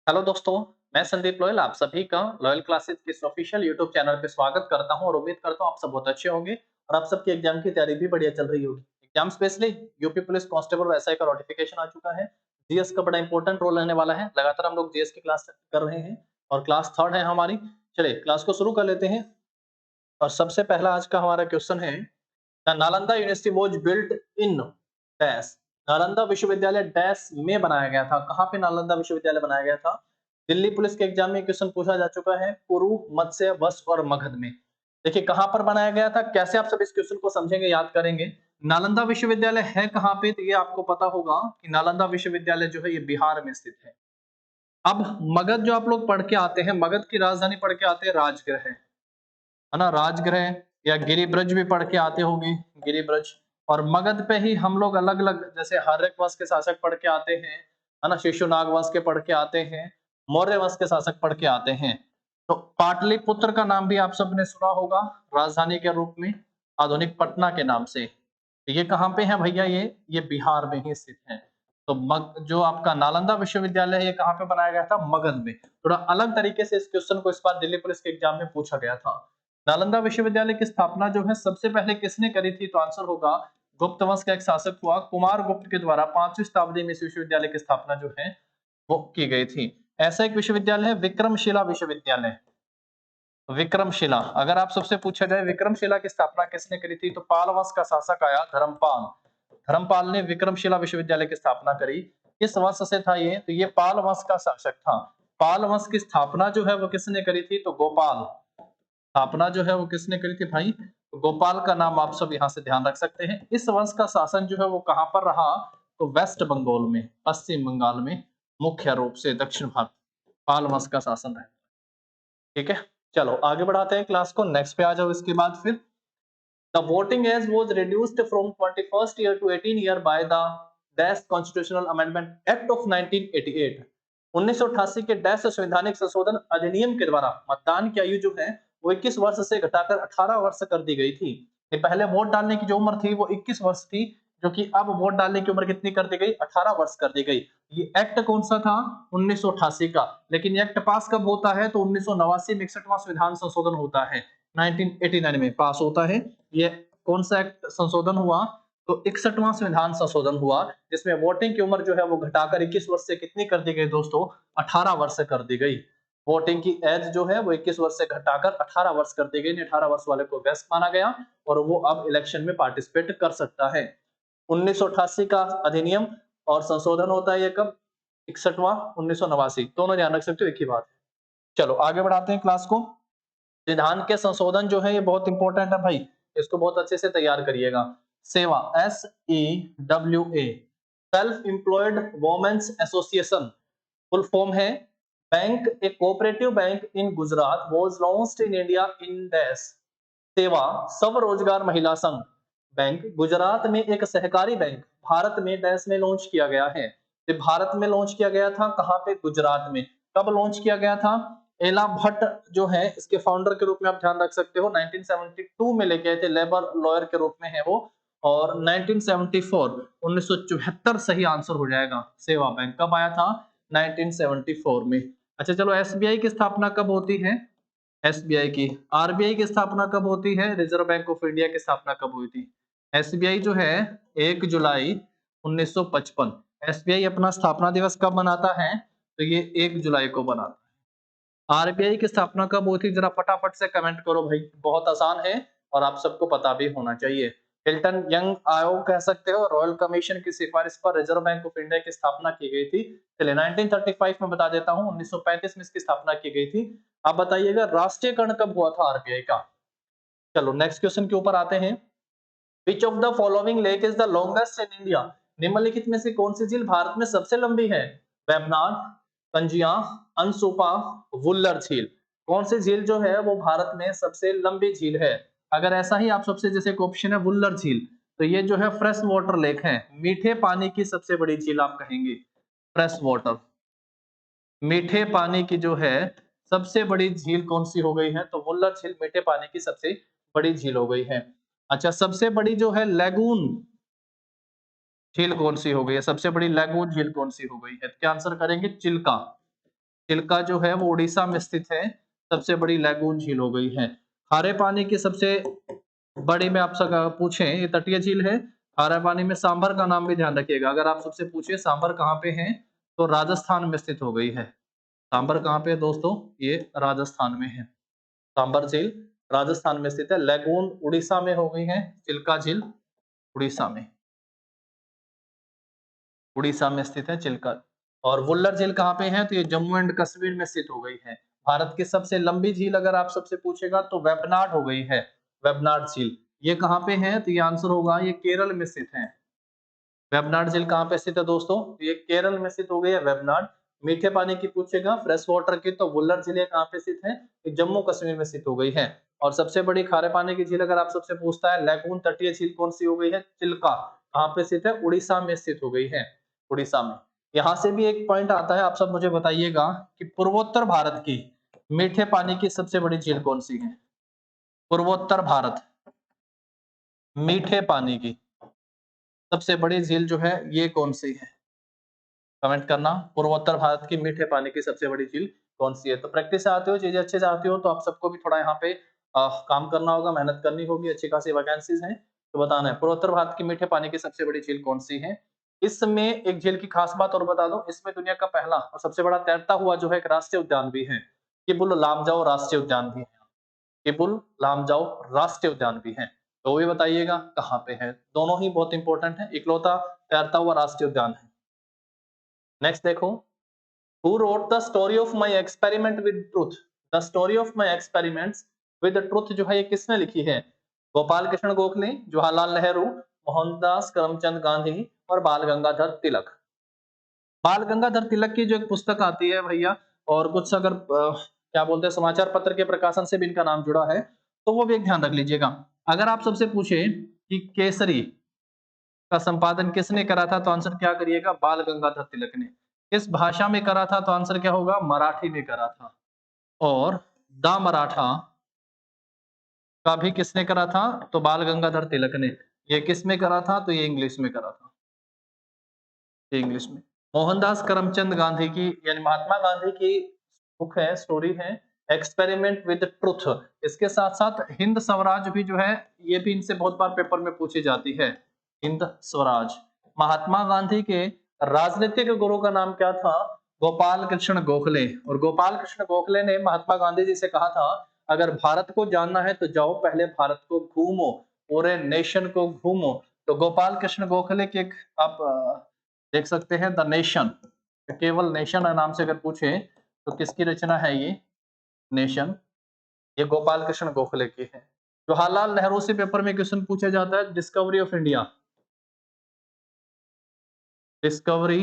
Hello दोस्तों, मैं Sandeep loyal आप सभी का लॉयल क्लासेस के इस ऑफिशियल यूट्यूब चैनल पे स्वागत करता हूं और उम्मीद करता हूं आप सब बहुत अच्छे होंगे और आप सबकी एग्जाम की तैयारी भी बढ़िया चल रही होगी। Exam specially UP police constable और एसआई का नोटिफिकेशन आ चुका है। जीएस का बड़ा इंपॉर्टेंट रोल रहने वाला है। लगातार हम लोग जीएस की क्लास कर रहे हैं और क्लास थर्ड है हमारी। चलिए क्लास को शुरू कर लेते हैं और सबसे पहला आज का हमारा क्वेश्चन है the Nalanda university was built in dash. Nalanda विश्वविद्यालय डैश में बनाया गया था। कहां पे नालंदा विश्वविद्यालय बनाया गया था? दिल्ली पुलिस के एग्जाम में क्वेश्चन पूछा जा चुका है कुरु, मत्स्य, वस्त्र और मगध में। देखिए कहां पर बनाया गया था, कैसे आप सब इस क्वेश्चन को समझेंगे, याद करेंगे। नालंदा विश्वविद्यालय है कहां पे, तो ये आपको पता होगा कि नालंदा विश्वविद्यालय जो है ये बिहार में स्थित है। अब मगध जो आप लोग पढ़ के आते हैं, मगध की राजधानी पढ़ के आते हैं राजगृह है ना, राजगृह या गिरिब्रज भी पढ़ के आते होंगे, गिरिब्रज। और मगध पे ही हम लोग अलग अलग जैसे हर्यक वंश के शासक पढ़ के आते हैं, है ना, शिशुनाग वंश के पढ़ के आते हैं, मौर्य वंश के शासक पढ़ के आते हैं। तो पाटलिपुत्र का नाम भी आप सबने सुना होगा राजधानी के रूप में, आधुनिक पटना के नाम से। तो ये कहाँ पे है भैया, ये बिहार में ही स्थित है। तो जो आपका नालंदा विश्वविद्यालय है ये कहाँ पे बनाया गया था? मगध में। थोड़ा अलग तरीके से इस क्वेश्चन को इस बार दिल्ली पुलिस के एग्जाम में पूछा गया था। नालंदा विश्वविद्यालय की स्थापना जो है सबसे पहले किसने करी थी? तो आंसर होगा गुप्त वंश का एक शासक हुआ कुमार गुप्त के द्वारा 5वीं शताब्दी में इस विश्वविद्यालय की स्थापना जो है वो की गई थी। ऐसा एक विश्वविद्यालय है विक्रमशिला विश्वविद्यालय। विक्रमशिला, अगर आप सबसे पूछा जाए विक्रमशिला की स्थापना किसने करी थी, तो पाल वंश का शासक आया धर्मपाल। धर्मपाल ने विक्रमशिला विश्वविद्यालय की स्थापना करी। किस वंश से था ये? तो ये पाल वंश का शासक था। पाल वंश की स्थापना जो है वो किसने करी थी? तो गोपाल। स्थापना जो है वो किसने करी थी भाई? तो गोपाल का नाम आप सब यहाँ से ध्यान रख सकते हैं। इस वंश का शासन जो है वो कहां पर रहा? तो वेस्ट बंगाल में, पश्चिम बंगाल में मुख्य रूप से दक्षिण भारत पाल वंश का शासन रहा। ठीक है, चलो आगे बढ़ाते हैं क्लास को, नेक्स्ट पे आ जाओ। इसके बाद फिर the voting age was reduced from 21st year to 18 year by the dash constitutional amendment act of 1988। 1988 के डैश संवैधानिक संशोधन अधिनियम के द्वारा मतदान की आयु जो है वो 21 वर्ष से घटाकर 18 वर्ष कर दी गई थी। ये पहले वोट डालने की जो उम्र थी वो 21 वर्ष थी, जो कि अब वोट डालने की उम्र कितनी कर दी गई? 18 वर्ष कर दी गई। ये एक्ट कौन सा था? 1988 का। लेकिन ये एक्ट पास कब होता है? तो 1989 में 61वां संविधान संशोधन होता है, 1989 में पास होता है। ये कौन सा एक्ट संशोधन हुआ? तो 61वां संविधान संशोधन हुआ, जिसमें वोटिंग की उम्र जो है वो घटाकर 21 वर्ष से कितनी कर दी गई दोस्तों? 18 वर्ष से कर दी गई। वोटिंग की एज जो है वो 21 वर्ष से घटाकर 18 वर्ष कर दी गई। 18 वर्ष वाले को वयस्क माना गया और वो अब इलेक्शन में पार्टिसिपेट कर सकता है। 1988 का अधिनियम और संशोधन होता है ये कब? 61वां 1989, दोनों ध्यान रख सकते हो, एक ही बात है। चलो आगे बढ़ाते हैं क्लास को। संविधान के संशोधन जो है ये बहुत इंपॉर्टेंट है भाई, इसको बहुत अच्छे से तैयार करिएगा। सेवा, SEWA, self employed women's association, full form है bank a cooperative bank in Gujarat was launched in India in dash. सेवा स्वरोजगार महिला संघ बैंक गुजरात में एक सहकारी बैंक भारत में डैश में लॉन्च किया गया है। तो भारत में लॉन्च किया गया था, कहां पे? गुजरात में। कब लॉन्च किया गया था? एला भट्ट जो है इसके फाउंडर के रूप में आप ध्यान रख सकते हो, 1972 में लेके आए थे, लेबर लॉयर के रूप में है वो। और 1974 1974 सही आंसर हो जाएगा। सेवा बैंक कब आया था? 1974 में। अच्छा चलो, एसबीआई की स्थापना कब होती है? एसबीआई की। आरबीआई की स्थापना कब होती है? रिजर्व बैंक ऑफ इंडिया की स्थापना कब हुई थी? एसबीआई जो है 1 जुलाई 1955। एसबीआई अपना स्थापना दिवस कब मनाता है? तो ये 1 जुलाई को मनाता है। आरबीआई की स्थापना कब हुई थी? जरा फटाफट से कमेंट करो भाई, बहुत आसान है और आप सबको पता भी होना चाहिए। हिल्टन यंग आयोग कह सकते हो, रॉयल कमीशन की सिफारिश पर रिजर्व बैंक ऑफ इंडिया की स्थापना की गई थी। चलिए 1935 में बता देता हूं, 1935 में इसकी स्थापना की गई थी। आप बताइएगा राष्ट्रीयकरण कब हुआ था आरबीआई का? चलो नेक्स्ट क्वेश्चन के ऊपर आते हैं। विच of the following lake is the longest in India? निम्नलिखित में से कौन सी झील भारत में सबसे लंबी है? वेबनाड, पंजिया, अनसुपा, वुल्लर झील। कौन सी झील जो है वो भारत में सबसे लंबी झील है? अगर ऐसा ही आप सबसे, जैसे एक ऑप्शन है वुल्लर झील, तो ये जो है फ्रेश वाटर लेक है, मीठे पानी की सबसे बड़ी झील आप कहेंगे। फ्रेश वाटर, मीठे पानी की जो है सबसे बड़ी झील कौन सी हो गई है? तो वुल्लर झील मीठे पानी की सबसे बड़ी झील हो गई है। अच्छा, सबसे बड़ी जो है लैगून झील कौन सी हो गई है? सबसे बड़ी लैगून झील कौन सी हो गई है? क्या आंसर करेंगे? चिल्का। चिल्का जो है वो उड़ीसा में स्थित है, सबसे बड़ी लैगून झील हो गई है। खारे पानी की सबसे बड़ी में आपसे पूछें, ये तटीय झील है। खारे पानी में सांभर का नाम भी ध्यान रखिएगा, अगर आप सबसे पूछे सांभर कहाँ पे है तो राजस्थान में स्थित हो गई है। सांभर कहाँ पे है दोस्तों, ये राजस्थान में है। सांभर झील राजस्थान में स्थित है। लैगून उड़ीसा में हो गई है, चिल्का झील उड़ीसा में, उड़ीसा में स्थित है चिल्का। और वुल्लर झील कहाँ पे है तो ये जम्मू एंड कश्मीर में स्थित हो गई है। भारत की सबसे लंबी झील अगर आप सबसे पूछेगा तो वेबनाड हो गई है, वेबनाड झील। ये कहाँ पे है तो ये आंसर होगा, ये केरल में स्थित है। वेबनाड झील कहाँ पे स्थित है दोस्तों, ये केरल में स्थित हो गई है वेबनाड। मीठे पानी की पूछेगा फ्रेश वाटर की तो वुल्लर झील कहाँ पे स्थित है, ये जम्मू कश्मीर में स्थित हो गई है। और सबसे बड़ी खारे पानी की झील अगर आप सबसे पूछता है लैगून तटीय झील कौन सी हो गई है, चिल्का कहाँ पे स्थित है, उड़ीसा में स्थित हो गई है, उड़ीसा में। यहाँ से भी एक पॉइंट आता है, आप सब मुझे बताइएगा कि पूर्वोत्तर भारत की मीठे पानी की सबसे बड़ी झील कौन सी है। पूर्वोत्तर भारत मीठे पानी की सबसे बड़ी झील जो है ये कौन सी है, कमेंट करना। पूर्वोत्तर भारत की मीठे पानी की सबसे बड़ी झील कौन सी है। तो प्रैक्टिस से आते हो, चीजें अच्छे से आती हो तो आप सबको भी थोड़ा यहाँ पे काम करना होगा, मेहनत करनी होगी, अच्छी खासी वैकेंसीज हैं तो बताना है पूर्वोत्तर भारत की मीठे पानी की सबसे बड़ी झील कौन सी है। इसमें एक झील की खास बात और बता दो, इसमें दुनिया का पहला और सबसे बड़ा तैरता हुआ जो है एक राष्ट्रीय उद्यान भी है, किबुल लामजाओ राष्ट्रीय उद्यान भी है, किबुल लामजाओ राष्ट्रीय उद्यान भी है। तो भी बताइएगा कहाँ पे है, दोनों ही बहुत इंपॉर्टेंट है, इकलौता तैरता हुआ राष्ट्रीय उद्यान है। नेक्स्ट देखो, Who wrote the story of my experiment with truth? The story of my experiments with the truth जो है ये किसने लिखी है, गोपाल कृष्ण गोखले, जवाहरलाल नेहरू, मोहनदास करमचंद गांधी और बाल गंगाधर तिलक। बाल गंगाधर तिलक की जो एक पुस्तक आती है भैया, और कुछ अगर क्या बोलते हैं समाचार पत्र के प्रकाशन से भी इनका नाम जुड़ा है तो वो भी एक ध्यान रख लीजिएगा। अगर आप सबसे पूछे कि केसरी का संपादन किसने करा था तो आंसर क्या करिएगा, बाल गंगाधर तिलक ने। किस भाषा में करा था तो आंसर क्या होगा, मराठी में करा था। और द मराठा का भी किसने करा था तो बाल गंगाधर तिलक ने। ये किस में करा था तो ये इंग्लिश में करा था, ये इंग्लिश में। मोहनदास करमचंद गांधी की यानी महात्मा गांधी की बुक है, स्टोरी है एक्सपेरिमेंट विद ट्रुथ। इसके साथ साथ हिंद स्वराज भी जो है ये भी इनसे बहुत बार पेपर में पूछी जाती है, हिंद स्वराज। महात्मा गांधी के राजनीतिक गुरु का नाम क्या था, गोपाल कृष्ण गोखले। और गोपाल कृष्ण गोखले ने महात्मा गांधी जी से कहा था अगर भारत को जानना है तो जाओ पहले भारत को घूमो, पूरे नेशन को घूमो। तो गोपाल कृष्ण गोखले के एक आप देख सकते हैं द नेशन, केवल नेशन नाम से अगर पूछे तो किसकी रचना है ये नेशन, ये गोपाल कृष्ण गोखले की है। जवाहरलाल नेहरू से पेपर में क्वेश्चन पूछा जाता है discovery of India, discovery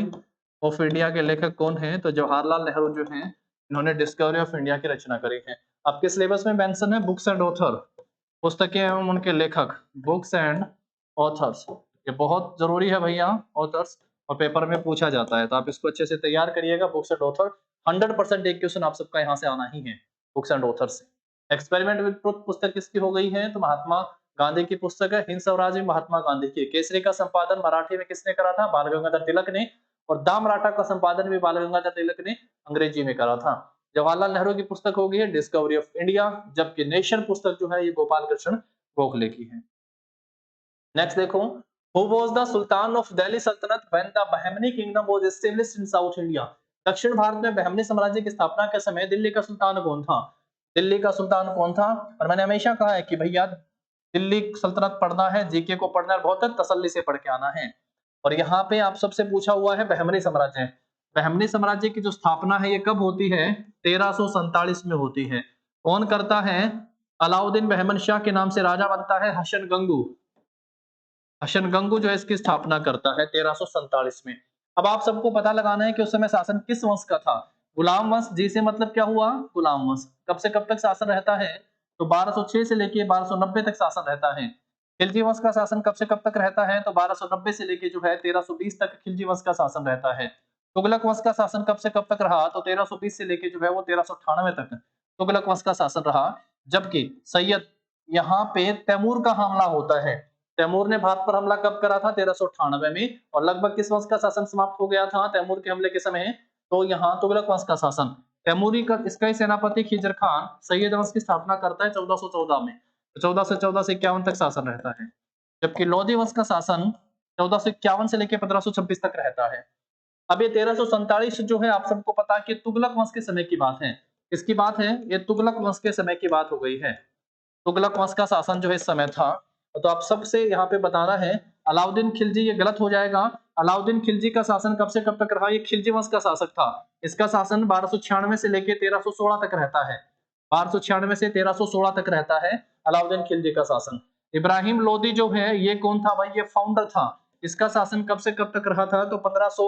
of India के लेखक कौन है तो जवाहरलाल नेहरू जो हैं इन्होंने डिस्कवरी ऑफ इंडिया की रचना करी है। आपके सिलेबस में मेंशन है बुक्स एंड ऑथर, पुस्तकें एवं उनके लेखक, बुक्स एंड ऑथर्स, ये बहुत जरूरी है भैया ऑथर्स, और पेपर में पूछा जाता है तो आप इसको अच्छे से तैयार करिएगा। बुक्स एंड ऑथर 100% एक क्वेश्चन आप सबका यहाँ से आना ही है बुक्स एंड ऑथर से। एक्सपेरिमेंट विद ट्रुथ पुस्तक किसकी हो गई है तो महात्मा गांधी की पुस्तक है। हिंद स्वराज में महात्मा गांधी की। केसरी का संपादन मराठी में किसने करा था, बाल गंगाधर तिलक ने। और द मराठा का संपादन भी बाल गंगाधर तिलक ने अंग्रेजी में करा था। जवाहरलाल नेहरू की पुस्तक हो गई है डिस्कवरी ऑफ इंडिया, जबकि नेशन पुस्तक जो है ये गोपाल कृष्ण गोखले की है। नेक्स्ट देखो, who was the sultan of Delhi sultanate when the Bahmani kingdom was established in south India. दक्षिण भारत में बहमनी साम्राज्य की स्थापना के समय दिल्ली का सुल्तान कौन था, दिल्ली का सुल्तान कौन था। और मैंने हमेशा कहा है कि भैया दिल्ली सल्तनत पढ़ना है, जीके को पढ़ना है, बहुत तसल्ली से पढ़ के आना है। और यहाँ पे आप सबसे पूछा हुआ है बहमनी साम्राज्य। बहमनी साम्राज्य की जो स्थापना है ये कब होती है, 1347 में होती है। कौन करता है, अलाउद्दीन बहमन शाह के नाम से राजा बनता है हसन गंगू। हसन गंगू जो है इसकी स्थापना करता है 1347 में। अब आप सबको पता लगाना है कि उस समय शासन किस वंश का था, गुलाम वंश। जी से मतलब क्या हुआ, गुलाम वंश। कब से कब तक शासन रहता है तो 1206 से लेके 1290 तक शासन रहता है। खिलजी वंश का शासन कब से कब तक रहता है तो 1290 से लेके जो है 1320 तक खिलजी वंश का शासन रहता है। तुगलक वंश का शासन कब से कब तक रहा तो 1320 से लेके जो है वो 1398 तक तुगलक वंश का शासन रहा। जबकि सैयद यहाँ पे तैमूर का हमला होता है। तैमूर ने भारत पर हमला कब करा था 1398 में, और लगभग किस वंश का शासन समाप्त हो गया था तैमूर के हमले के समय तो यहाँ तुगलक वंश का शासन तैमूरी का इसका ही सेनापति खिजर खान सैयद वंश की स्थापना करता है 1414 में। 1414 से 51 तक शासन रहता है, जबकि लोधी वंश का शासन 1451 से लेकर 1526 तक रहता है। अब ये 1347 जो है आप सबको पता है कि तुगलक वंश के समय की बात है। किसकी बात है? ये तुगलक वंश के समय की बात हो गई है। तुगलक वंश का शासन जो है इस समय था। तो आप सबसे यहाँ पे बताना है अलाउद्दीन खिलजी, ये गलत हो जाएगा। अलाउद्दीन खिलजी का शासन कब से कब तक रहा? ये खिलजी वंश का शासक था। इसका शासन 1296 से लेकर 1316 तक रहता है। 1296 से 1316 तक रहता है अलाउद्दीन खिलजी का शासन। इब्राहिम लोदी जो है ये कौन था भाई? ये फाउंडर था। इसका शासन कब से कब तक रहा था? तो 1500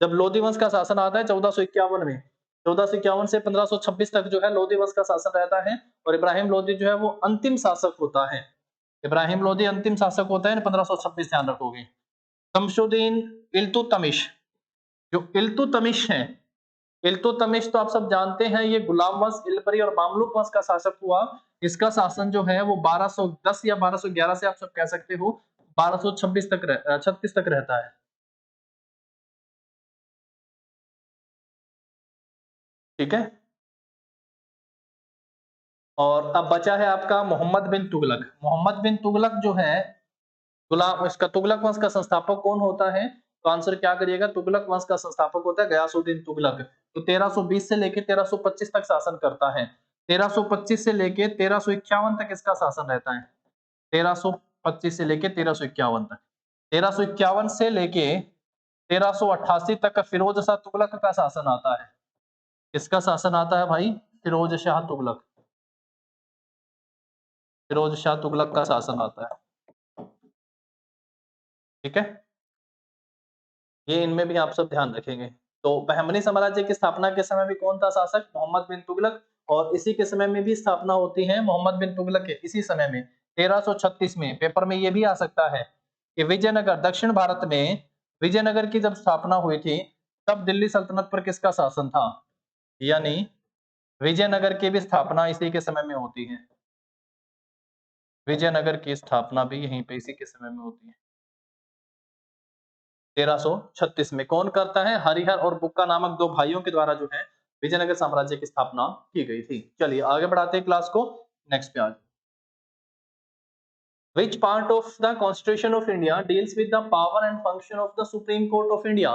जब लोधी वंश का शासन आता है 1451 में, 1451 से 1526 तक जो है लोधी वंश का शासन रहता है। और इब्राहिम लोदी जो है वो अंतिम शासक होता है। इब्राहिम लोदी अंतिम शासक होता है 1526, ध्यान रखोगे। शमशुद्दीन इल्तुतमिश, जो इल्तुतमिश है, इल्तुतमिश तो आप सब जानते हैं, ये गुलाम वंश, इलबरी और मामलुक वंश का शासक हुआ। इसका शासन जो है वो 1210 या 1211 से आप सब कह सकते हो 1226 तक 36 तक रहता है। ठीक है। और अब बचा है आपका मोहम्मद बिन तुगलक। मोहम्मद बिन तुगलक जो है गुलाम, इसका तुगलक वंश का संस्थापक कौन होता है? तो आंसर क्या करिएगा? तुगलक वंश का संस्थापक होता है गयासुद्दीन तुगलक। तो 1320 से लेके 1325 तक शासन करता है। 1325 से लेके 1351 तक इसका शासन रहता है। 1325 से लेके 1351 तक। 1351 से लेके 1388 तक का फिरोज शाह तुगलक का शासन आता है। किसका शासन आता है भाई? फिरोज शाह तुगलक। फिरोज शाह तुगलक का शासन आता है। ठीक है, ये इनमें भी आप सब ध्यान रखेंगे। तो बहमनी साम्राज्य की स्थापना के समय भी कौन था शासक? मोहम्मद बिन तुगलक। और इसी के समय में भी स्थापना होती है मोहम्मद बिन तुगलक के इसी समय में 1336 में। पेपर में ये भी आ सकता है कि विजयनगर, दक्षिण भारत में विजयनगर की जब स्थापना हुई थी तब दिल्ली सल्तनत पर किसका शासन था? यानी विजयनगर की भी स्थापना इसी के समय में होती है। विजयनगर की स्थापना भी यहीं पे इसी के समय में होती है। 1336 में कौन करता है? हरिहर और बुक्का नामक दो भाइयों के द्वारा जो है विजयनगर साम्राज्य की स्थापना की गई थी। चलिए आगे बढ़ाते हैं क्लास को, नेक्स्ट पे आज। Which part of the Constitution of India deals with the power and function of the Supreme Court of India?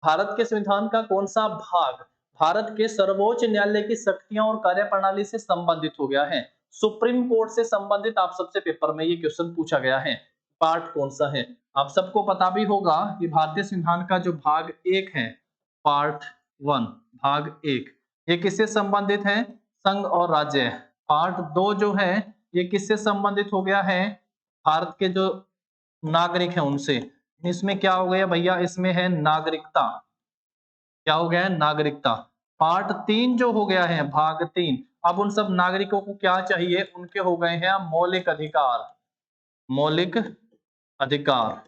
Bharat के संविधान का कौन सा भाग भारत के सर्वोच्च न्यायालय की शक्तियों और कार्यप्रणाली से संबंधित हो गया है? सुप्रीम कोर्ट से संबंधित आप सबसे पेपर में ये क्वेश्चन पूछा गया है। पार्ट कौन सा है? आप सबको पता भी होगा कि भारतीय संविधान का जो भाग 1 है, पार्ट 1, भाग 1, ये किससे संबंधित है? संघ और राज्य। पार्ट 2 जो है ये किससे संबंधित हो गया है? भारत के जो नागरिक हैं उनसे। इसमें क्या हो गया भैया? इसमें है नागरिकता। क्या हो गया है? नागरिकता। पार्ट 3 जो हो गया है, भाग 3, अब उन सब नागरिकों को क्या चाहिए? उनके हो गए हैं मौलिक अधिकार। मौलिक अधिकार,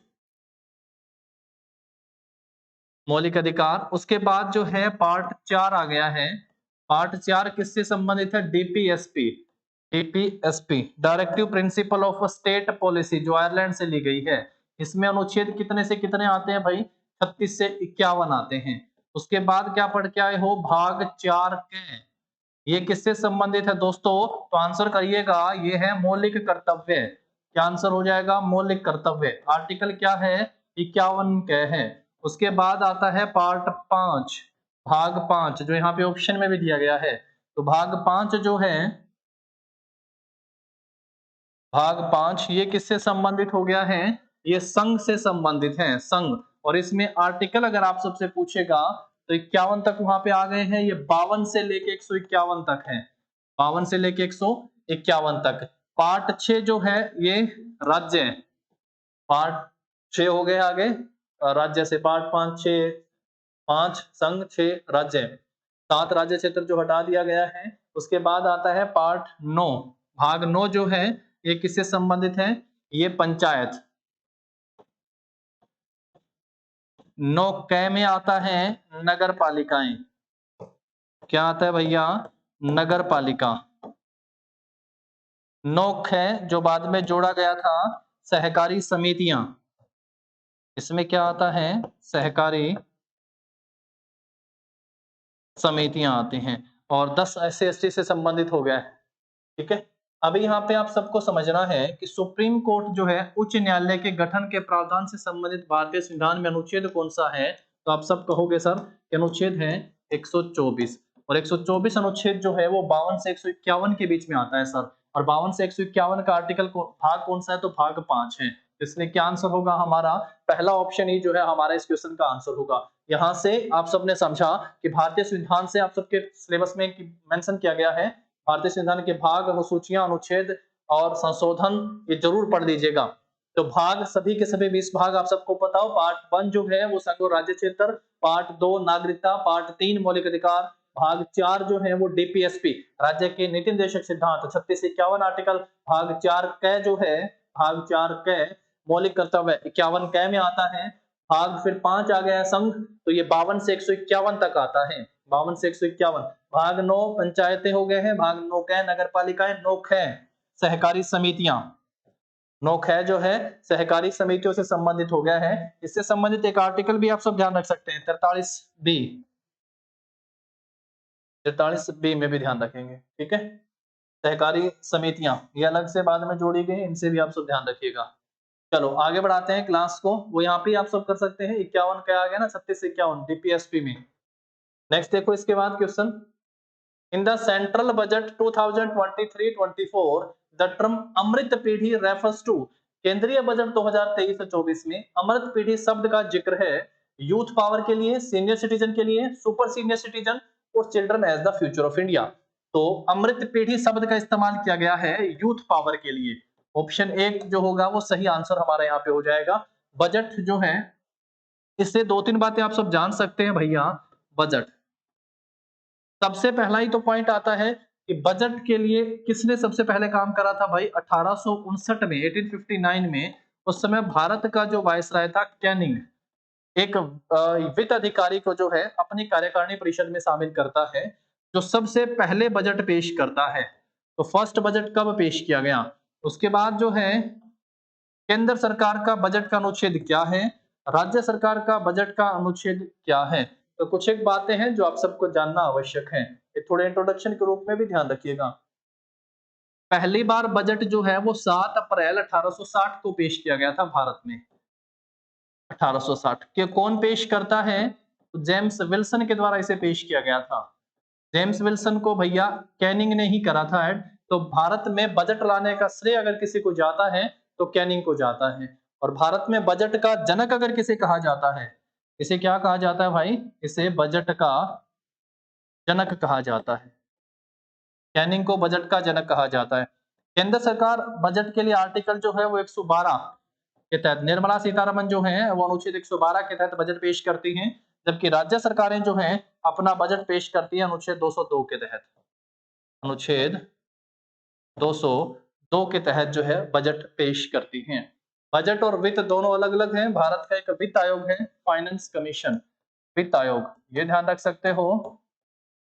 मौलिक अधिकार। उसके बाद जो है पार्ट 4 आ गया है। पार्ट 4 किससे संबंधित है? DPSP. DPSP, directive principle of state policy, जो आयरलैंड से ली गई है। इसमें अनुच्छेद कितने से कितने आते हैं भाई? 36 से 51 आते हैं। उसके बाद क्या पढ़ के आए हो? भाग 4 के, ये किससे संबंधित है दोस्तों? तो आंसर करिएगा, ये है मौलिक कर्तव्य। क्या आंसर हो जाएगा? मौलिक कर्तव्य। आर्टिकल क्या है? 51 के है। उसके बाद आता है पार्ट 5, भाग 5, जो यहाँ पे ऑप्शन में भी दिया गया है। तो भाग 5 जो है, भाग 5 ये किससे संबंधित हो गया है? ये संघ से संबंधित है, संघ। और इसमें आर्टिकल अगर आप सबसे पूछेगा तो 51 तक वहां पे आ गए हैं। ये 52 से लेके 151 तक है, 52 से लेके 151 तक। पार्ट 6 जो है ये राज्य है। पार्ट 6 हो गए आगे राज्य से। पार्ट 5, 6, 5 संघ, 6 राज्य, 7 राज्य क्षेत्र जो हटा दिया गया है। उसके बाद आता है पार्ट 9, भाग 9 जो है ये किससे संबंधित है? ये पंचायत। 9 कै में आता है नगर पालिकाएं। क्या आता है भैया? नगर पालिका। 9 ख जो बाद में जोड़ा गया था सहकारी समितियां। इसमें क्या आता है? सहकारी समितियां आती हैं और 10 SC/ST से संबंधित हो गया है। ठीक है। अभी यहाँ पे आप सबको समझना है कि सुप्रीम कोर्ट जो है उच्च न्यायालय के गठन के प्रावधान से संबंधित भारतीय संविधान में अनुच्छेद कौन सा है? तो आप सब कहोगे सर कि अनुच्छेद है 124 और 124 अनुच्छेद जो है वो 52 से 151 के बीच में आता है सर। और 52 से 151 का आर्टिकल भाग कौन सा है? तो भाग 5 है। इसलिए क्या आंसर होगा हमारा? पहला ऑप्शन ही जो है हमारा इस क्वेश्चन का आंसर होगा। यहाँ से आप सबने समझा कि भारतीय संविधान से आप सबके सिलेबस में मेंशन किया गया है भारतीय संविधान के भाग, अनुसूचियां, अनुच्छेद और संशोधन ये जरूर पढ़ लीजिएगा। तो भाग सभी के सभी 20 भाग आप सबको पता हो। पार्ट 1 जो है वो संघ और राज्य क्षेत्र, पार्ट 2 नागरिकता, पार्ट 3 मौलिक अधिकार, भाग 4 जो है वो डीपीएसपी राज्य के नीति निर्देशक सिद्धांत 36 से 51 आर्टिकल, भाग 4 क जो है भाग 4 क मौलिक कर्तव्य 51 क में आता है। भाग फिर 5 आ गया संघ, तो ये 52 से 151 तक आता है। 52 से 151। भाग 9 पंचायतें हो गए हैं, भाग 9 क नगर पालिकाएं, 9 ख सहकारी समितियां, 9 ख जो है सहकारी समितियों से संबंधित हो गया है। इससे संबंधित एक आर्टिकल भी आप सब ध्यान रख सकते हैं 43B, 43B में भी ध्यान रखेंगे। ठीक है। सहकारी समितियां ये अलग से बाद में जोड़ी गई, इनसे भी आप सब ध्यान रखिएगा। चलो आगे बढ़ाते हैं क्लास को। वो यहाँ पे आप सब कर सकते हैं 51 का आ गया ना, 36 से 51 डीपीएसपी में। नेक्स्ट देखो इसके बाद question, in the central budget 2023-24 the term Amrit Peedhi refers to, केंद्रीय बजट 2023-24 में अमृत पीढ़ी शब्द का जिक्र है यूथ पावर के लिए, सीनियर सिटीजन के लिए, सुपर सीनियर सिटीजन और children as the future of India. तो अमृत पीढ़ी शब्द का इस्तेमाल किया गया है यूथ पावर के लिए। ऑप्शन 1 जो होगा वो सही आंसर हमारा यहाँ पे हो जाएगा। बजट जो है, इससे 2-3 बातें आप सब जान सकते हैं भैया। बजट सबसे पहला ही तो पॉइंट आता है कि बजट के लिए किसने सबसे पहले काम करा था भाई? 1859 में, 1859 में। उस समय भारत का जो वायसराय था कैनिंग, एक वित्त अधिकारी को जो है अपनी कार्यकारिणी परिषद में शामिल करता है, जो सबसे पहले बजट पेश करता है। तो फर्स्ट बजट कब पेश किया गया? उसके बाद जो है केंद्र सरकार का बजट का अनुच्छेद क्या है, राज्य सरकार का बजट का अनुच्छेद क्या है। तो कुछ एक बातें हैं जो आप सबको जानना आवश्यक है, ये थोड़े इंट्रोडक्शन के रूप में भी ध्यान रखिएगा। पहली बार बजट जो है वो 7 अप्रैल 1860 को पेश किया गया था भारत में। 1860 के कौन पेश करता है? तो जेम्स विल्सन के द्वारा इसे पेश किया गया था। जेम्स विल्सन को भैया कैनिंग ने ही करा था ऐड। तो भारत में बजट लाने का श्रेय अगर किसी को जाता है तो कैनिंग को जाता है। और भारत में बजट का जनक अगर किसे कहा जाता है, इसे क्या कहा जाता है भाई? इसे बजट का जनक कहा जाता है। कैनिंग को बजट का जनक कहा जाता है। केंद्र सरकार बजट के लिए आर्टिकल जो है वो 112 के तहत, निर्मला सीतारमन जो है वो अनुच्छेद 112 के तहत बजट पेश करती हैं, जबकि राज्य सरकारें जो हैं अपना बजट पेश करती हैं अनुच्छेद 202 के तहत। अनुच्छेद 202 के तहत जो है बजट पेश करती हैं। बजट और वित्त दोनों अलग अलग हैं। भारत का एक वित्त आयोग है, फाइनेंस कमीशन वित्त आयोग, ये ध्यान रख सकते हो।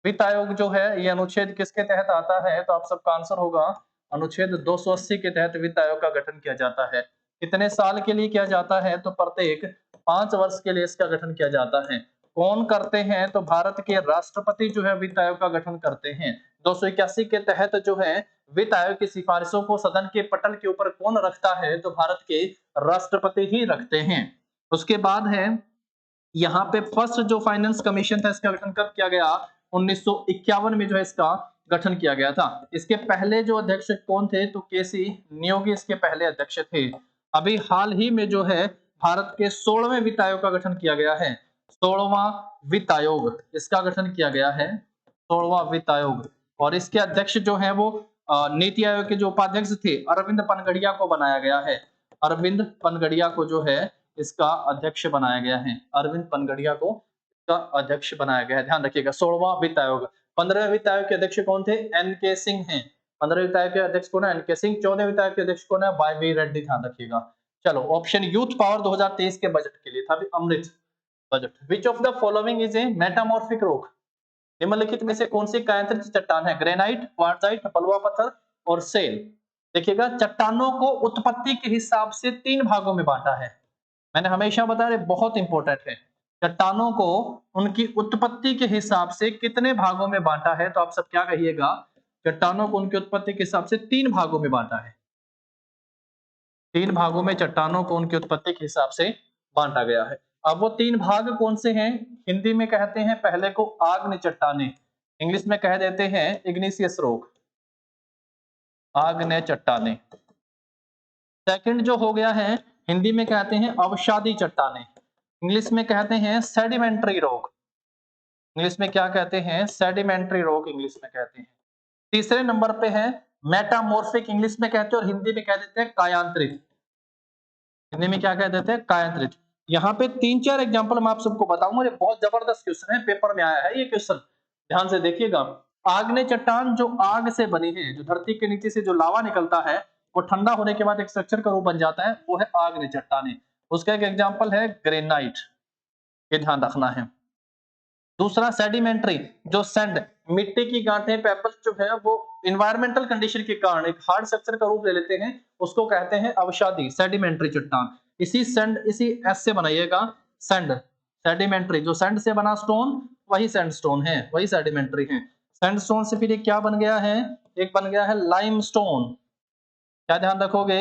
वित्त आयोग जो है ये अनुच्छेद किसके तहत आता है? तो आप सबका आंसर होगा अनुच्छेद 280 के तहत वित्त आयोग का गठन किया जाता है। कितने साल के लिए किया जाता है? तो प्रत्येक 5 वर्ष के लिए इसका गठन किया जाता है। कौन करते हैं? तो भारत के राष्ट्रपति जो है वित्त आयोग का गठन करते हैं। 281 के तहत जो है वित्त आयोग की सिफारिशों को सदन के पटल के ऊपर कौन रखता है? तो भारत के राष्ट्रपति ही रखते हैं। उसके बाद है यहाँ पे फर्स्ट जो फाइनेंस कमीशन था इसका गठन कब किया गया? 1951 में जो है इसका गठन किया गया था। इसके पहले जो अध्यक्ष कौन थे? तो केसी नियोगी इसके पहले अध्यक्ष थे। अभी हाल ही में जो है भारत के 16वें वित्त आयोग का गठन किया गया है। 16वां वित्त आयोग इसका गठन किया गया है, 16वां वित्त आयोग। और इसके अध्यक्ष जो है वो नीति आयोग के जो उपाध्यक्ष थे अरविंद पनगड़िया को बनाया गया है। अरविंद पनगड़िया को जो है इसका अध्यक्ष बनाया गया है। अरविंद पनगड़िया को इसका अध्यक्ष बनाया गया है, ध्यान रखिएगा। 16वां वित्त आयोग। 15वें वित्त आयोग के अध्यक्ष कौन थे? एन.के. सिंह हैं। 15वें वित्त आयोग के अध्यक्ष कौन है? एन.के. सिंह। 14वें वित्त आयोग के अध्यक्ष कौन है? वाई.वी. रेड्डी, ध्यान रखिएगा। चलो ऑप्शन यूथ पावर 2023 के बजट के लिए था Amrit budget. Which of the following is a metamorphic rock, निम्नलिखित में से कौन सी कायांतरित चट्टान है? ग्रेनाइट, क्वार्टजाइट, बलुआ पत्थर और सेल। देखिएगा चट्टानों को उत्पत्ति के हिसाब से 3 भागों में बांटा है। मैंने हमेशा बताया बहुत इंपॉर्टेंट है। चट्टानों को उनकी उत्पत्ति के हिसाब से कितने भागों में बांटा है? तो आप सब क्या कहिएगा? चट्टानों को उनकी उत्पत्ति के हिसाब से 3 भागों में बांटा है। 3 भागों में चट्टानों को उनकी उत्पत्ति के हिसाब से बांटा गया है। अब वो 3 भाग कौन से हैं? हिंदी में कहते हैं पहले को आग्नेय चट्टानें, इंग्लिश में कह देते हैं इग्निशियस रॉक, आग्नेय चट्टानें। सेकंड जो हो गया है, हिंदी में कहते हैं अवसादी चट्टानें, इंग्लिश में कहते हैं सेडिमेंट्री रॉक। इंग्लिश में क्या कहते हैं? सेडिमेंट्री रॉक इंग्लिश में कहते हैं। तीसरे नंबर पे है मेटामॉर्फिक, इंग्लिश में कहते हैं और हिंदी में कह देते हैं कायांतरित। हिंदी में क्या कह देते हैं? कायांतरित। यहाँ पे 3-4 एग्जांपल मैं आप सबको बताऊंगा, ये बहुत जबरदस्त क्वेश्चन है, पेपर में आया है ये क्वेश्चन, ध्यान से देखिएगा। आग्नेय चट्टान जो आग से बनी है, जो धरती के नीचे से जो लावा निकलता है वो ठंडा होने के बाद एक स्ट्रक्चर का रूप बन जाता है, वो है आग्नेय चट्टानें। उसका एक एग्जांपल है ग्रेनाइट, ये ध्यान रखना है। दूसरा सेडिमेंट्री, जो सैंड, मिट्टी की गांठें, पेबल्स जो है वो एनवायरमेंटल कंडीशन के कारण एक हार्ड स्ट्रक्चर का रूप ले लेते हैं, उसको कहते हैं अवसादी सेडिमेंट्री चट्टान। इसी सैंड, इसी एस से बनाइएगा सैंड, सेडिमेंट्री, जो सैंड से बना स्टोन वही सैंडस्टोन है, वही सेडिमेंट्री है। सैंडस्टोन से फिर क्या बन गया है? एक बन गया है लाइमस्टोन। क्या ध्यान रखोगे?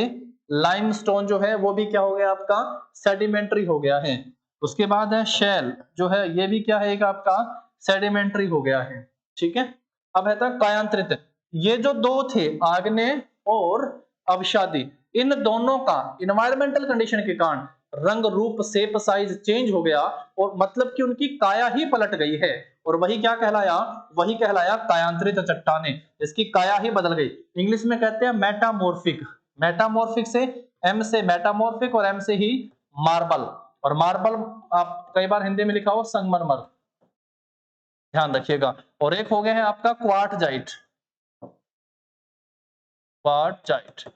लाइमस्टोन जो है वो भी क्या हो गया आपका? सेडिमेंट्री हो गया है। उसके बाद है शेल, जो है ये भी क्या है? एक आपका सेडिमेंट्री हो गया है। ठीक है, अब है था कायांतरित। ये जो दो थे आग्नेय और अवसादी, इन दोनों का इन्वायरमेंटल कंडीशन के कारण रंग, रूप, शेप, साइज चेंज हो गया और मतलब कि उनकी काया ही पलट गई है, और वही क्या कहलाया? वही कहलाया कायांतरित चट्टानें, इसकी काया ही बदल गई। इंग्लिश में कहते हैं मेटामॉर्फिक, मेटामॉर्फिक से एम से मेटामॉर्फिक और एम से ही मार्बल, और मार्बल आप कई बार हिंदी में लिखा हो संगमरमर, ध्यान रखिएगा। और एक हो गया है आपका क्वार्टजाइट, क्वार्टजाइट,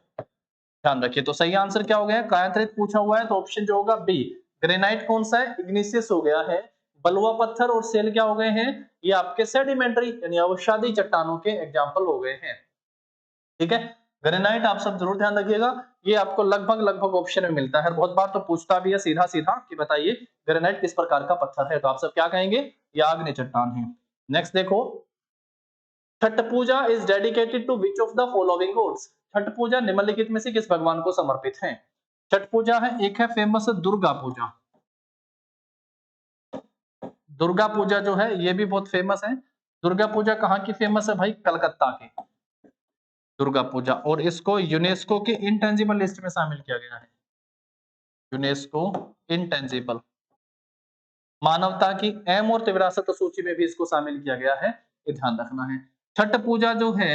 ध्यान रखिए। तो सही आंसर क्या हो गया? कायांतरित पूछा हुआ है तो ऑप्शन जो होगा बी। ग्रेनाइट कौन सा है? इग्निशियस हो गया है। बलुआ पत्थर और सेल क्या हो गए हैं? ये आपके सेडिमेंट्री यानी अवसादी चट्टानों के एग्जांपल हो गए हैं। ठीक है, ग्रेनाइट आप सब जरूर ध्यान रखिएगा, ये आपको लगभग ऑप्शन में मिलता है, बहुत बार तो पूछता भी है सीधा सीधा कि बताइए ग्रेनाइट किस प्रकार का पत्थर है, तो आप सब क्या कहेंगे? ये आग्नेय चट्टान है। नेक्स्ट देखो, Chhath Puja is dedicated to which of the following gods? Chhath Puja निम्नलिखित में से किस भगवान को समर्पित है? छठ पूजा है, एक है फेमस दुर्गा पूजा, दुर्गा पूजा जो है ये भी बहुत फेमस है। दुर्गा पूजा कहाँ की फेमस है भाई? कलकत्ता की दुर्गा पूजा, और इसको यूनेस्को की इंटेंजिबल लिस्ट में शामिल किया गया है। यूनेस्को इंटेंजिबल, मानवता की अमूर्त विरासत सूची में भी इसको शामिल किया गया है, ये ध्यान रखना है। छठ पूजा जो है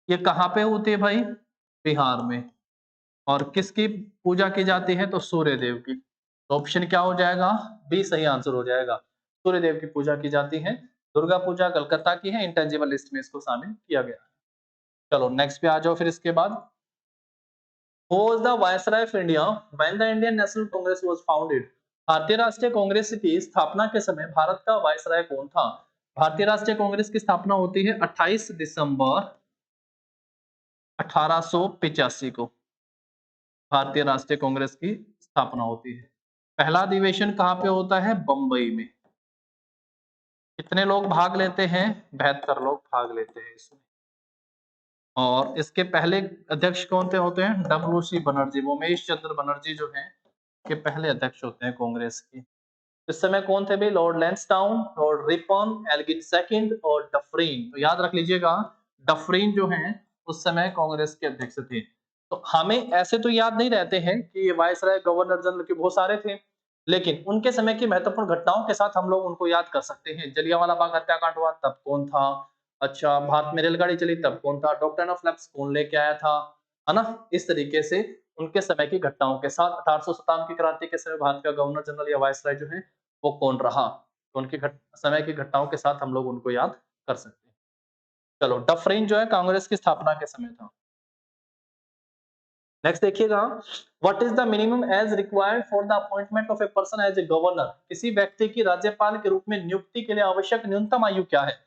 ये कहाँ पे होती है भाई? बिहार में। और किसकी पूजा की जाती है? तो सूर्य देव की। तो ऑप्शन क्या हो जाएगा? बी सही आंसर हो जाएगा, सूर्य देव की पूजा की जाती है। दुर्गा पूजा कलकत्ता की है, इंटेंजिबल लिस्ट में इसको शामिल किया गया है। चलो नेक्स्ट पे आ जाओ फिर इसके बाद। Who was the Viceroy of India when the Indian National Congress was founded? भारतीय राष्ट्रीय कांग्रेस की स्थापना के समय भारत का वायसराय कौन था? भारतीय राष्ट्रीय कांग्रेस की स्थापना होती है 28 दिसंबर 1885 को, भारतीय राष्ट्रीय कांग्रेस की स्थापना होती है। पहला अधिवेशन कहाँ पे होता है? बंबई में। कितने लोग भाग लेते हैं? 72 लोग भाग लेते हैं इसमें। और इसके पहले अध्यक्ष कौन थे होते हैं? डब्ल्यू.सी. बनर्जी, उमेश चंद्र बनर्जी जो हैं के पहले अध्यक्ष होते हैं कांग्रेस के। इस समय कौन थे भाई? Lord Lansdowne, Lord Ripon, Elgin second और डफरीन। तो याद रख लीजिएगा, डफरीन जो हैं उस समय कांग्रेस के अध्यक्ष थे। तो हमें ऐसे तो याद नहीं रहते हैं कि ये वायसराय, गवर्नर जनरल के बहुत सारे थे, लेकिन उनके समय की महत्वपूर्ण घटनाओं के साथ हम लोग उनको याद कर सकते हैं। जलियांवाला बाग हत्याकांड हुआ तब कौन था? अच्छा, भारत में रेलगाड़ी चली तब कौन था? डॉक्ट्रिन ऑफ लैप्स कौन लेके आया था? है ना? इस तरीके से उनके समय की घटनाओं के साथ 1857 की क्रांति के समय भारत का गवर्नर जनरल या वायसराय जो है वो कौन रहा, तो उनके समय की घटनाओं के साथ हम लोग उनको याद कर सकते हैं। चलो, डफरीन जो है कांग्रेस की स्थापना के समय था। नेक्स्ट देखिएगा, what is the minimum age required for the appointment of a person as a governor? किसी व्यक्ति की राज्यपाल के रूप में नियुक्ति के लिए आवश्यक न्यूनतम आयु क्या है?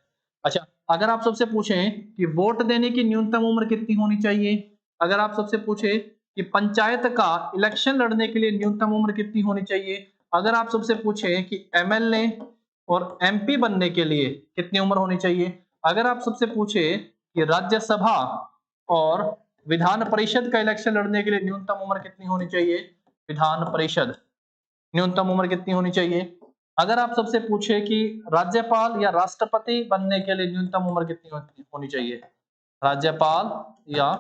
अच्छा, अगर आप सबसे पूछें कि वोट देने की न्यूनतम उम्र कितनी होनी चाहिए, अगर आप सबसे पूछे कि पंचायत का इलेक्शन लड़ने के लिए न्यूनतम उम्र कितनी होनी चाहिए, अगर आप सबसे पूछे कि एमएलए और एमपी बनने के लिए कितनी उम्र होनी चाहिए, अगर आप सबसे पूछे कि राज्यसभा और विधान परिषद का इलेक्शन लड़ने के लिए न्यूनतम उम्र कितनी होनी चाहिए, विधान परिषद न्यूनतम उम्र कितनी होनी चाहिए, अगर आप सबसे पूछे कि राज्यपाल या राष्ट्रपति बनने के लिए न्यूनतम उम्र कितनी होनी चाहिए, राज्यपाल या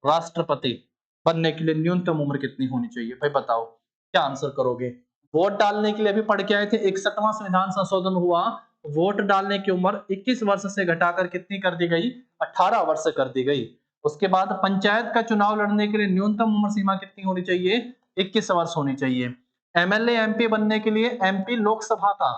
राष्ट्रपति बनने के लिए न्यूनतम उम्र कितनी होनी चाहिए, भाई बताओ क्या आंसर करोगे। वोट डालने के लिए अभी पढ़ के आए थे, 61वां संविधान संशोधन हुआ, वोट डालने की उम्र 21 वर्ष से घटाकर कितनी कर दी गई, 18 वर्ष कर दी गई। उसके बाद पंचायत का चुनाव लड़ने के लिए न्यूनतम उम्र सीमा कितनी होनी चाहिए, 21 वर्ष होनी चाहिए। एमएलए एमपी बनने के लिए, एमपी लोकसभा का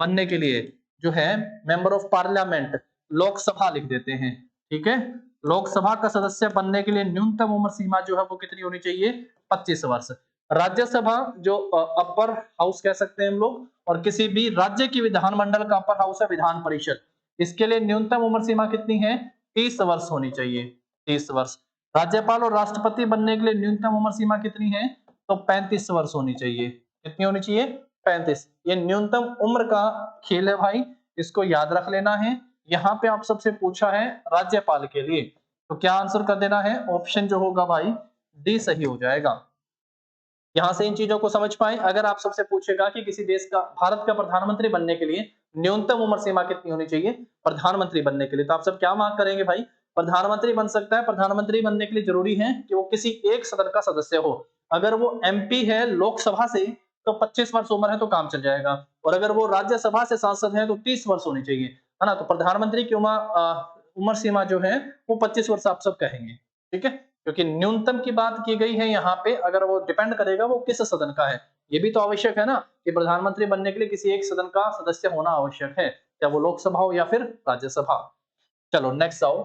बनने के लिए जो है मेंबर ऑफ पार्लियामेंट, लोकसभा लिख देते हैं, ठीक है। लोकसभा का सदस्य बनने के लिए न्यूनतम उम्र सीमा जो है वो कितनी होनी चाहिए, 25 वर्ष। राज्यसभा जो अपर हाउस कह सकते हैं हम लोग, और किसी भी राज्य की विधानमंडल का अपर हाउस है विधान परिषद, इसके लिए न्यूनतम उम्र सीमा कितनी है, 30 वर्ष होनी चाहिए, 30 वर्ष। राज्यपाल और राष्ट्रपति बनने के लिए न्यूनतम उम्र सीमा कितनी है, तो 35 वर्ष होनी चाहिए। कितनी होनी चाहिए, 35। ये न्यूनतम उम्र का खेल है भाई, इसको याद रख लेना है। यहाँ पे आप सबसे पूछा है राज्यपाल के लिए, तो क्या आंसर कर देना है, ऑप्शन जो होगा भाई डी सही हो जाएगा। यहां से इन चीजों को समझ पाए। अगर आप सबसे पूछेगा कि किसी देश का, भारत का प्रधानमंत्री बनने के लिए न्यूनतम उम्र सीमा कितनी होनी चाहिए प्रधानमंत्री बनने के लिए, तो आप सब क्या मार्क करेंगे भाई, प्रधानमंत्री बन सकता है। प्रधानमंत्री बनने के लिए जरूरी है कि वो किसी एक सदन का सदस्य हो। अगर वो एमपी है लोकसभा से तो 25 वर्ष उम्र है तो काम चल जाएगा, और अगर वो राज्यसभा से सांसद है तो 30 वर्ष होनी चाहिए, है ना। तो प्रधानमंत्री की उम्र सीमा जो है वो 25 वर्ष आप सब कहेंगे, ठीक है। क्योंकि न्यूनतम की बात की गई है यहाँ पे, अगर वो डिपेंड करेगा वो किस सदन का है। ये भी तो आवश्यक है ना कि प्रधानमंत्री बनने के लिए किसी एक सदन का सदस्य होना आवश्यक है, चाहे वो लोकसभा हो या फिर राज्यसभा। चलो नेक्स्ट आओ।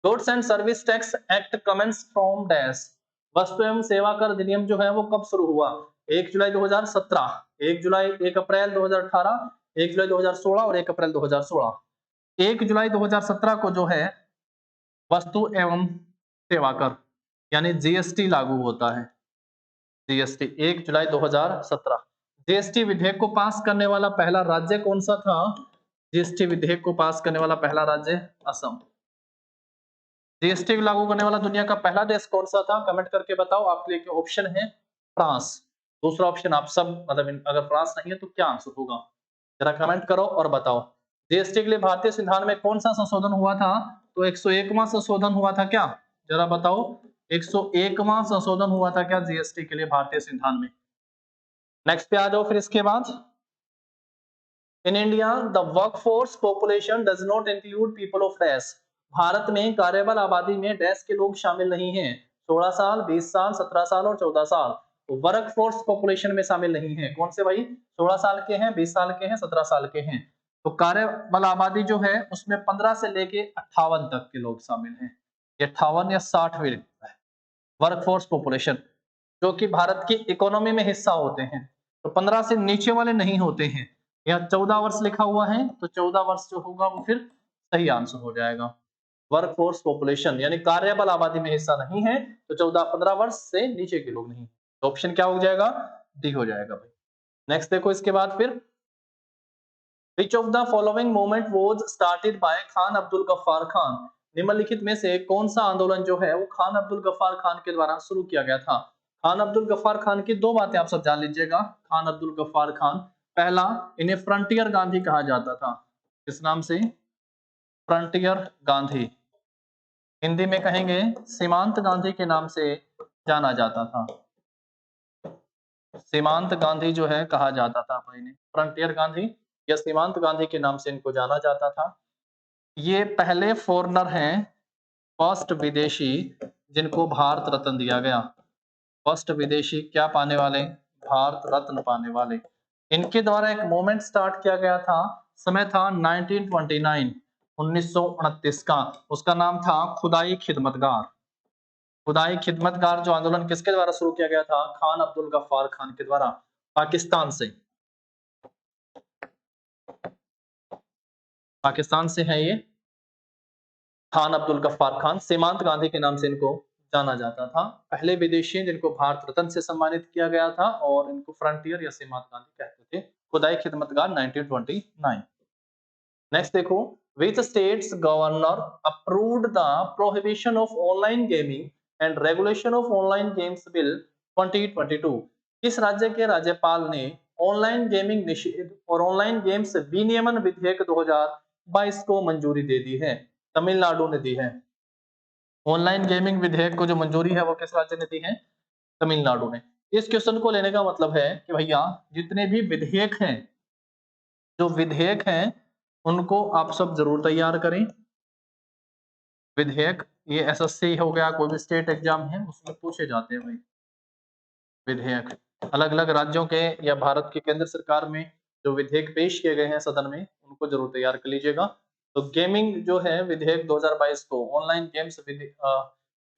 Goods and service tax act commence from dash, वस्तु एवं सेवा कर अधिनियम जो है वो कब शुरू हुआ, 1 जुलाई 2017, 1 जुलाई, 1 अप्रैल 2018, 1 जुलाई 2016 और 1 अप्रैल 2016। 1 जुलाई 2017 को जो है वस्तु एवं सेवा कर यानी जीएसटी लागू होता है, जीएसटी 1 जुलाई 2017। जीएसटी विधेयक को पास करने वाला पहला राज्य कौन सा था, जीएसटी विधेयक को पास करने वाला पहला राज्य असम। जीएसटी को लागू करने वाला दुनिया का पहला देश कौन सा था, कमेंट करके बताओ। आपके लिए ऑप्शन है फ्रांस, दूसरा ऑप्शन आप सब, मतलब अगर फ्रांस नहीं है तो क्या आंसर होगा, जरा कमेंट करो और बताओ। जीएसटी के लिए भारतीय संविधान में कौन सा संशोधन हुआ था, तो 101वां संशोधन हुआ था क्या, जरा बताओ। 101वां संशोधन हुआ था क्या जीएसटी के लिए भारतीय संविधान में। नेक्स्ट पे आ जाओ फिर इसके बाद। In India the workforce population does not include people of dash, Bharat में कार्यबल आबादी में डैश के लोग शामिल नहीं हैं, 16 साल, 20 साल, 17 साल और 14 साल। वर्कफोर्स पॉपुलेशन में शामिल नहीं है, कौन से भाई, 16 साल के हैं, 20 साल के हैं, 17 साल के हैं। तो कार्यबल आबादी जो है उसमें 15 से लेके 58 तक के लोग शामिल हैं, ये 58 या 60 भी वर्कफोर्स पॉपुलेशन, जो कि भारत की इकोनॉमी में हिस्सा होते हैं। तो 15 से नीचे वाले नहीं होते हैं। यहाँ 14 वर्ष लिखा हुआ है तो 14 वर्ष जो होगा वो फिर सही आंसर हो जाएगा। वर्कफोर्स पॉपुलेशन यानी कार्यबल आबादी में हिस्सा नहीं है, तो 14-15 वर्ष से नीचे के लोग नहीं, तो ऑप्शन क्या हो जाएगा, डी हो जाएगा भाई। नेक्स्ट देखो इसके बाद फिर, Which of the following movement was started by Khan Abdul Gaffar Khan, निम्नलिखित में से कौन सा आंदोलन जो है वो खान अब्दुल गफ्फार खान के द्वारा शुरू किया गया था। खान अब्दुल गफ्फार खान की दो बातें आप सब जान लीजिएगा। खान अब्दुल गफ्फार खान, पहला, इन्हें फ्रंटियर गांधी कहा जाता था, किस नाम से, फ्रंटियर गांधी, हिंदी में कहेंगे सीमांत गांधी के नाम से जाना जाता था। सीमांत गांधी जो है कहा जाता था भाई ने, फ्रंटियर गांधी या सीमांत गांधी के नाम से इनको जाना जाता था। ये पहले फॉरेनर हैं, फर्स्ट विदेशी जिनको भारत रत्न दिया गया, फर्स्ट विदेशी क्या पाने वाले, भारत रत्न पाने वाले। इनके द्वारा एक मूवमेंट स्टार्ट किया गया था, समय था 1929, 1929 का, उसका नाम था खुदाई खिदमतगार। खुदाई खिदमतगार जो आंदोलन किसके द्वारा शुरू किया गया था, खान अब्दुल गफ्फार खान के द्वारा, पाकिस्तान से, पाकिस्तान से है ये खान अब्दुल गफ्फार खान, सीमांत गांधी के नाम से इनको जाना जाता था। पहले विदेशी हैं जिनको भारत रत्न से सम्मानित किया गया था और इनको फ्रंटियर या सीमांत गांधी कहते थे। खुदाई खिदमतगार 1929। नेक्स्ट देखो, which states governor approved the prohibition of online gaming and regulation of online games bill 2022? किस राज्य के राज्यपाल ने ऑनलाइन गेमिंग निषेध और ऑनलाइन गेम्स विनियमन विधेयक 2022 को मंजूरी दे दी है? तमिलनाडु ने दी है। ऑनलाइन गेमिंग विधेयक को जो मंजूरी है वो किस राज्य ने दी है? तमिलनाडु ने। इस क्वेश्चन को लेने का मतलब है कि भैया जितने भी विधेयक हैं, जो विधेयक हैं उनको आप सब जरूर तैयार करें। विधेयक ये एसएससी हो गया, कोई भी स्टेट एग्जाम है उसमें पूछे जाते हैं भाई विधेयक। अलग अलग राज्यों के या भारत की केंद्र सरकार में जो विधेयक पेश किए गए हैं सदन में उनको जरूर तैयार कर लीजिएगा। तो गेमिंग जो है विधेयक 2022 को, ऑनलाइन गेम्स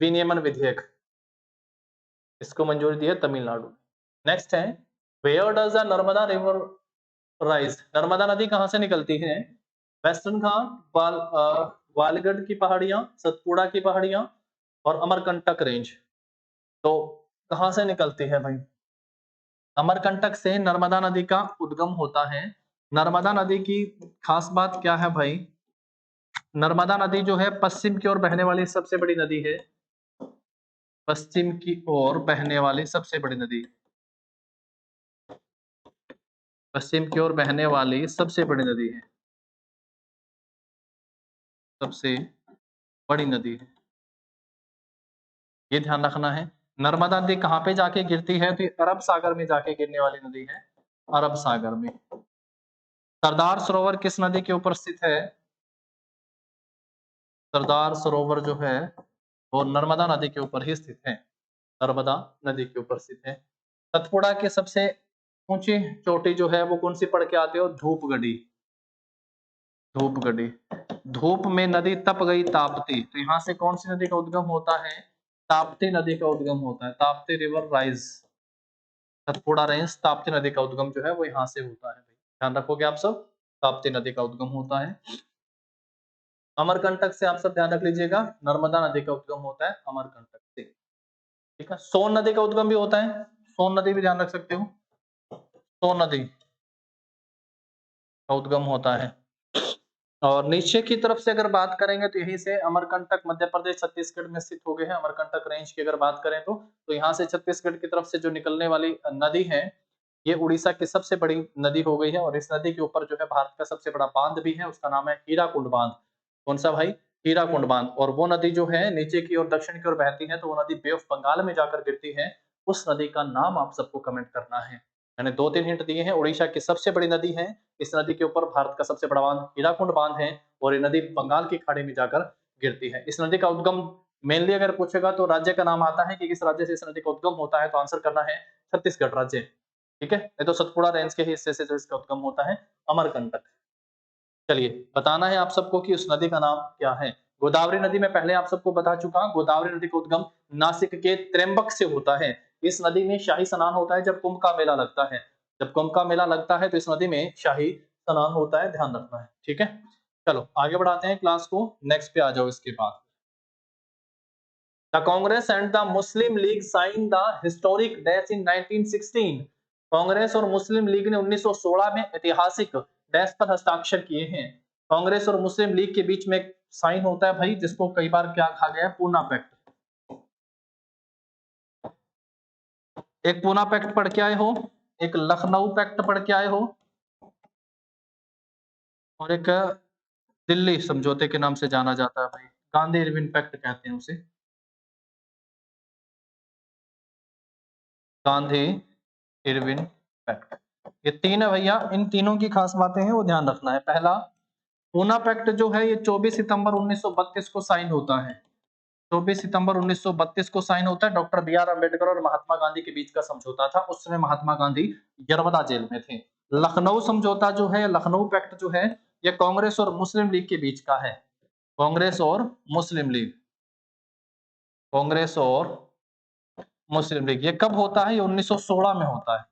विनियमन विधेयक, इसको मंजूरी दी है तमिलनाडु। नेक्स्ट है, where does the Narmada river rise? Narmada नदी कहां से निकलती है? वेस्टर्न घाट, वालगढ़ की पहाड़ियां, सतपुड़ा की पहाड़ियां और अमरकंटक रेंज। तो कहां से निकलती है भाई? अमरकंटक से नर्मदा नदी का उद्गम होता है। नर्मदा नदी की खास बात क्या है भाई? नर्मदा नदी जो है पश्चिम की ओर बहने वाली सबसे बड़ी नदी है। पश्चिम की ओर बहने वाली सबसे बड़ी नदी, पश्चिम की ओर बहने वाली सबसे बड़ी नदी है, सबसे बड़ी नदी है, ये ध्यान रखना है। नर्मदा नदी कहाँ पे जाके गिरती है? तो अरब सागर में जाके गिरने वाली नदी है, अरब सागर में। सरदार सरोवर किस नदी के ऊपर स्थित है? सरदार सरोवर जो है वो नर्मदा नदी के ऊपर ही स्थित है, नर्मदा नदी के ऊपर स्थित है। सतपुड़ा की सबसे ऊंची चोटी जो है वो कौन सी पड़ के आती है? धूपगढ़ी, धूपगढ़ी। धूप में नदी तप गई ताप्ती, तो यहाँ से कौन सी नदी का उद्गम होता है? ताप्ती नदी का उद्गम होता है, Tapti river rise. Satpura range Tapti नदी का उद्गम जो है वो यहाँ से होता है, ध्यान रखोगे आप सब, ताप्ती नदी का उद्गम होता है। अमरकंटक से आप सब ध्यान रख लीजिएगा, नर्मदा नदी का उद्गम होता है अमरकंटक से, ठीक है। सोन नदी का उद्गम भी होता है, सोन नदी भी ध्यान रख सकते हो, सोन नदी का उद्गम होता है। और नीचे की तरफ से अगर बात करेंगे तो यहीं से अमरकंटक मध्य प्रदेश छत्तीसगढ़ में स्थित हो गए हैं। अमरकंटक रेंज की अगर बात करें तो यहाँ से छत्तीसगढ़ की तरफ से जो निकलने वाली नदी है ये उड़ीसा की सबसे बड़ी नदी हो गई है और इस नदी के ऊपर जो है भारत का सबसे बड़ा बांध भी है, उसका नाम है हीराकुंड बांध। कौन सा भाई? हीराकुंड बांध। और वो नदी जो है नीचे की ओर दक्षिण की ओर बहती है तो वो नदी बे ऑफ बंगाल में जाकर गिरती है। उस नदी का नाम आप सबको कमेंट करना है। मैंने 2-3 हिंट दिए हैं। उड़ीसा की सबसे बड़ी नदी है, इस नदी के ऊपर भारत का सबसे बड़ा बांध हीराकुंड बांध है और ये नदी बंगाल की खाड़ी में जाकर गिरती है। इस नदी का उद्गम मेनली अगर पूछेगा तो राज्य का नाम आता है कि किस राज्य से इस नदी का उद्गम होता है, तो आंसर करना है छत्तीसगढ़ राज्य, ठीक है। ये तो सतपुड़ा रेंज के हिस्से से जो इसका उद्गम होता है अमरकंटक। चलिए बताना है आप सबको कि उस नदी का नाम क्या है। गोदावरी नदी में पहले आप सबको बता चुका, गोदावरी नदी का उद्गम नासिक के त्र्यंबक से होता है। इस नदी में शाही स्नान होता है जब कुंभ का मेला लगता है, जब कुंभ का मेला लगता है तो इस नदी में शाही स्नान होता है, ध्यान रखना है, ठीक है। चलो आगे बढ़ाते हैं क्लास को, नेक्स्ट पे आ जाओ। इसके बाद the Congress and the Muslim League sign the historic dash in 1916। Congress और मुस्लिम लीग ने 1916 में ऐतिहासिक डैश पर हस्ताक्षर किए हैं। कांग्रेस और मुस्लिम लीग के बीच में एक साइन होता है भाई, जिसको कई बार क्या कहा गया है? पूना पैक्ट। एक पूना पैक्ट पढ़ के आए हो, एक लखनऊ पैक्ट पढ़ के आए हो और एक दिल्ली समझौते के नाम से जाना जाता है भाई, गांधी इरविन पैक्ट कहते हैं उसे, गांधी इरविन पैक्ट। ये तीन है भैया, इन तीनों की खास बातें हैं वो ध्यान रखना है। पहला, पूना पैक्ट जो है ये 24 सितंबर 1932 को साइन होता है, 24 सितंबर 1932 को साइन होता है। डॉक्टर बी आर अम्बेडकर और महात्मा गांधी के बीच का समझौता था, उस समय महात्मा गांधी यरवदा जेल में थे। लखनऊ समझौता जो है, लखनऊ पैक्ट जो है, ये कांग्रेस और मुस्लिम लीग के बीच का है, कांग्रेस और मुस्लिम लीग, कांग्रेस और मुस्लिम लीग। ये कब होता है? ये 1916 में होता है,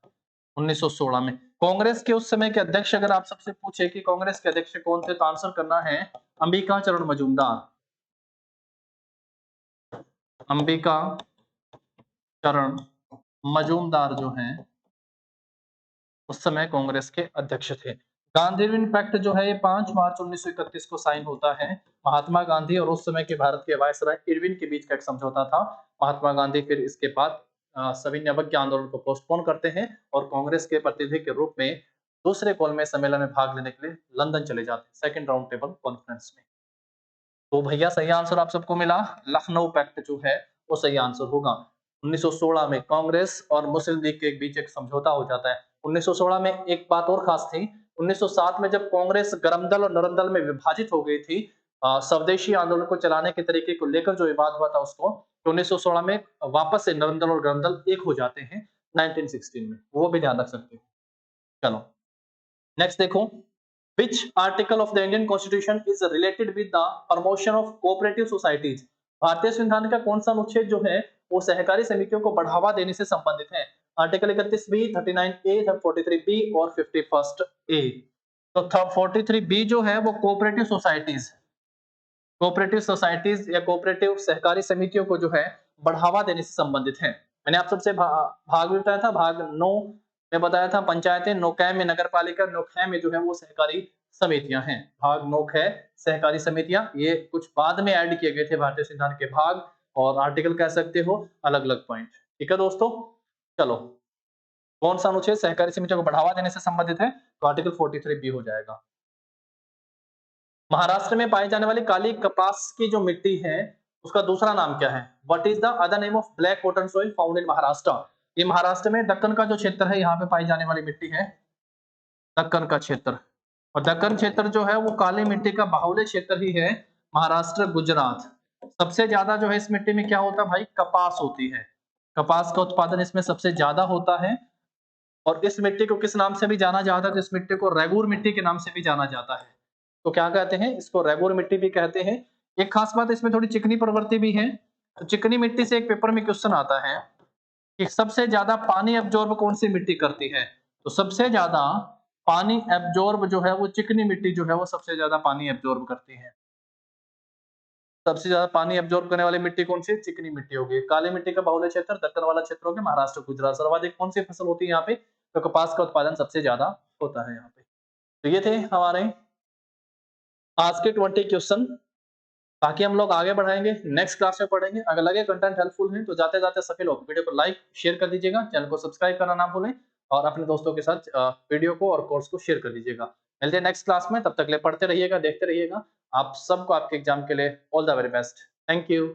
1916 में। कांग्रेस के उस समय के अध्यक्ष अगर आप सबसे पूछे कि कांग्रेस के अध्यक्ष कौन थे, तो आंसर करना है अंबिका चरण मजूमदार, अंबिका चरण मजूमदार जो हैं उस समय कांग्रेस के अध्यक्ष थे। गांधी इरविन पैक्ट जो है ये 5 मार्च 1931 को साइन होता है। महात्मा गांधी और उस समय के भारत के वायसराय इरविन के बीच का एक समझौता था। महात्मा गांधी फिर इसके बाद सविनय अवज्ञा आंदोलन को पोस्टपोन करते हैं और कांग्रेस के प्रतिनिधि के रूप में दूसरे गोलमेज सम्मेलन में भाग लेने के लिए लंदन चले जाते हैं, सेकंड राउंड टेबल कॉन्फ्रेंस में। तो भैया सही आंसर आप सबको मिला, लखनऊ पैक्ट जो है वो सही आंसर होगा। 1916 में कांग्रेस और मुस्लिम लीग के बीच एक समझौता हो जाता है। 1916 में एक बात और खास थी, 1907 में जब कांग्रेस गरम दल और नरम दल में विभाजित हो गई थी, स्वदेशी आंदोलन को चलाने के तरीके को लेकर जो विवाद हुआ था उसको, तो 1916 में वापस से नरम दल और गरम दल एक हो जाते हैं 1916 में, वो भी ध्यान रख सकते हैं। चलो नेक्स्ट देखो, which article of the Indian Constitution is related with the promotion of cooperative societies? भारतीय संविधान का कौन सा अनुच्छेद जो है वो सहकारी समितियों को बढ़ावा देने से संबंधित है? आर्टिकल 31 बी, 39 ए, 43 बी और 51 ए। तो 43 बी जो है वो कोऑपरेटिव सोसाइटीज या कोऑपरेटिव सहकारी समितियों को जो है बढ़ावा देने से संबंधित है। मैंने आप सबसे भाग भी बताया था, भाग 9 में बताया था पंचायतें, नौकै में नगर पालिका, नौकै में जो है वो सहकारी समितियां हैं। भाग 9 है सहकारी समितियां, ये कुछ बाद में ऐड किए गए थे भारतीय संविधान के भाग और आर्टिकल कह सकते हो, अलग अलग पॉइंट। ठीक है दोस्तों, चलो कौन सा अनुच्छेद सहकारी समितियों को बढ़ावा देने से संबंधित है? तो आर्टिकल 43 बी हो जाएगा। महाराष्ट्र में पाई जाने वाली काली कपास की जो मिट्टी है उसका दूसरा नाम क्या है? What is the other name of black cotton soil found in Maharashtra? ये महाराष्ट्र में दक्कन का जो क्षेत्र है यहाँ पे पाई जाने वाली मिट्टी है दक्कन का क्षेत्र, और दक्कन क्षेत्र जो है वो काली मिट्टी का बाहुल्य क्षेत्र ही है। महाराष्ट्र, गुजरात, सबसे ज्यादा जो है इस मिट्टी में क्या होता है भाई? कपास होती है। कपास का उत्पादन इसमें सबसे ज्यादा होता है और इस मिट्टी को किस नाम से भी जाना जाता है? तो इस मिट्टी को रेगूर मिट्टी के नाम से भी जाना जाता है। तो क्या कहते हैं इसको? रेगूर मिट्टी भी कहते हैं। एक खास बात इसमें थोड़ी चिकनी प्रवृत्ति भी है। तो चिकनी मिट्टी से एक पेपर में क्वेश्चन आता है कि सबसे ज्यादा पानी एब्जॉर्ब कौन सी मिट्टी करती है? तो सबसे ज्यादा पानी एब्जॉर्ब जो है वो चिकनी मिट्टी जो है वो सबसे ज्यादा पानी एब्जॉर्ब करती है। सबसे ज्यादा पानी एब्जॉर्ब करने वाली मिट्टी कौन सी? चिकनी मिट्टी होगी। काली मिट्टी का बाहुल्य क्षेत्र दक्कन वाला क्षेत्र हो गया महाराष्ट्र, गुजरात। सर्वाधिक कौन सी फसल होती है यहाँ पे? तो कपास का उत्पादन सबसे ज्यादा होता है यहाँ पे। तो ये थे हमारे आज के 20 क्वेश्चन। बाकी हम लोग आगे बढ़ाएंगे, नेक्स्ट क्लास में पढ़ेंगे। अगर लगे कंटेंट हेल्पफुल है तो जाते जाते सभी लोग वीडियो को लाइक शेयर कर दीजिएगा, चैनल को सब्सक्राइब करना ना भूलें और अपने दोस्तों के साथ वीडियो को और कोर्स को शेयर कर दीजिएगा। मिलते हैं नेक्स्ट क्लास में, तब तक ले पढ़ते रहिएगा, देखते रहिएगा। आप सबको आपके एग्जाम के लिए all the very best. Thank you.